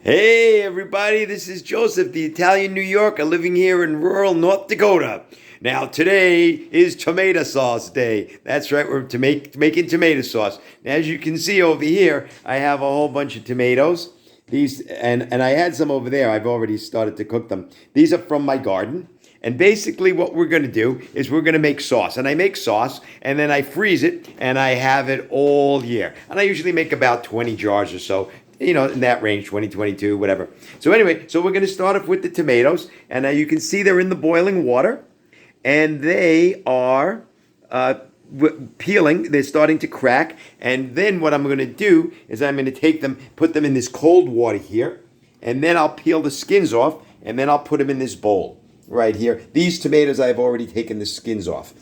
Hey everybody, this is Joseph, the Italian New Yorker, living here in rural North Dakota. Now today is tomato sauce day. That's right, we're making tomato sauce. As you can see over here, I have a whole bunch of tomatoes. These and I had some over there. I've already started to cook them. These are from my garden. And basically what we're going to do is we're going to make sauce. And I make sauce and then I freeze it and I have it all year. And I usually make about 20 jars or so, in that range, 20, 22, whatever. So anyway, so we're going to start off with the tomatoes. And you can see they're in the boiling water. And they are peeling. They're starting to crack. And then what I'm going to do is I'm going to take them, put them in this cold water here. And then I'll peel the skins off. And then I'll put them in this bowl right here. These tomatoes, I've already taken the skins off.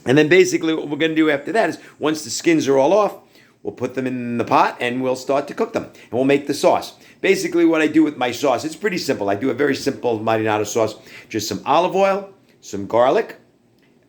And then basically what we're going to do after that is once the skins are all off, we'll put them in the pot and we'll start to cook them. And we'll make the sauce. Basically what I do with my sauce, it's pretty simple. I do a very simple marinara sauce. Just some olive oil, some garlic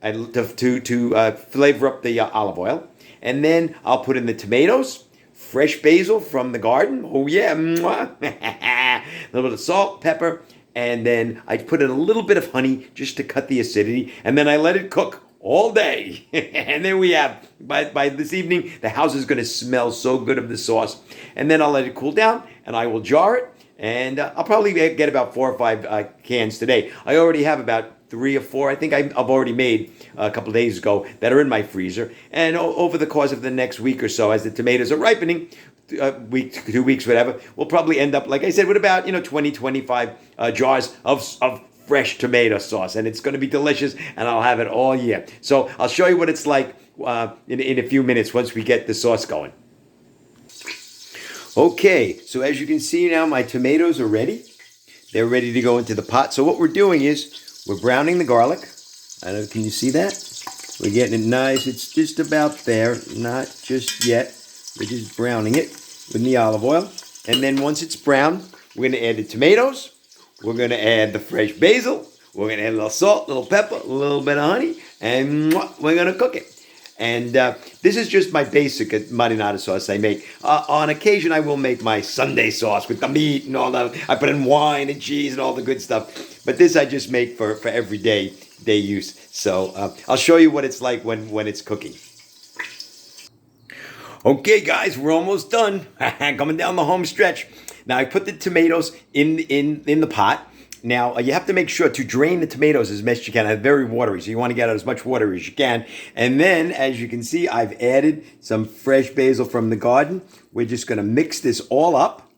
to flavor up the olive oil. And then I'll put in the tomatoes, fresh basil from the garden. Oh yeah. A little bit of salt, pepper. And then I put in a little bit of honey just to cut the acidity. And then I let it cook all day. And then we have, by this evening, the house is going to smell so good of the sauce. And then I'll let it cool down and I will jar it. And I'll probably get about 4 or 5 cans today. I already have about 3 or 4. I think I've already made a couple of days ago that are in my freezer. And over the course of the next week or so, as the tomatoes are ripening, week, 2 weeks, whatever, we'll probably end up, like I said, with about 20, 25 jars of fresh tomato sauce, and it's going to be delicious, and I'll have it all year. So I'll show you what it's like in a few minutes once we get the sauce going. Okay, so as you can see now, my tomatoes are ready. They're ready to go into the pot. So what we're doing is we're browning the garlic. I don't know, can you see that? We're getting it nice. It's just about there, not just yet. We're just browning it with the olive oil. And then once it's brown, we're going to add the tomatoes. We're going to add the fresh basil. We're going to add a little salt, a little pepper, a little bit of honey. And we're going to cook it. And this is just my basic marinara sauce I make. On occasion, I will make my Sunday sauce with the meat and all that. I put in wine and cheese and all the good stuff. But this I just make for everyday use. So I'll show you what it's like when it's cooking. Okay, guys, we're almost done. Coming down the home stretch. Now, I put the tomatoes in the pot. Now, you have to make sure to drain the tomatoes as best you can. They're very watery, so you want to get out as much water as you can. And then, as you can see, I've added some fresh basil from the garden. We're just going to mix this all up.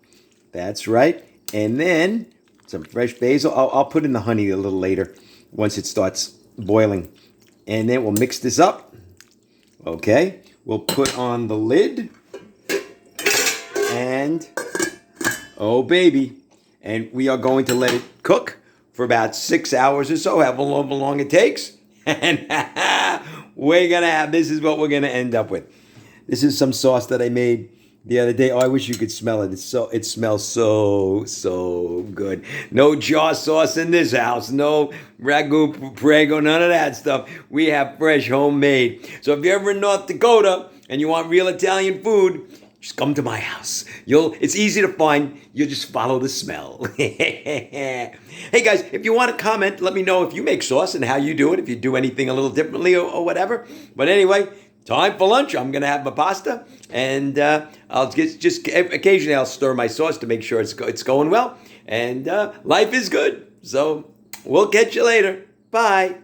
That's right. And then some fresh basil. I'll put in the honey a little later once it starts boiling. And then we'll mix this up. Okay. We'll put on the lid. And, oh baby. And we are going to let it cook for about 6 hours or so, however long it takes. And we're going to have, this is what we're going to end up with. This is some sauce that I made the other day. Oh, I wish you could smell it. It smells so good. No jar sauce in this house. No ragu, prego, none of that stuff. We have fresh homemade. So if you're ever in North Dakota and you want real Italian food, just come to my house. It's easy to find. You'll just follow the smell. Hey guys, if you want to comment, let me know if you make sauce and how you do it, if you do anything a little differently or whatever. But anyway, time for lunch. I'm going to have my pasta, and I'll just occasionally I'll stir my sauce to make sure it's going well. And life is good. So we'll catch you later. Bye.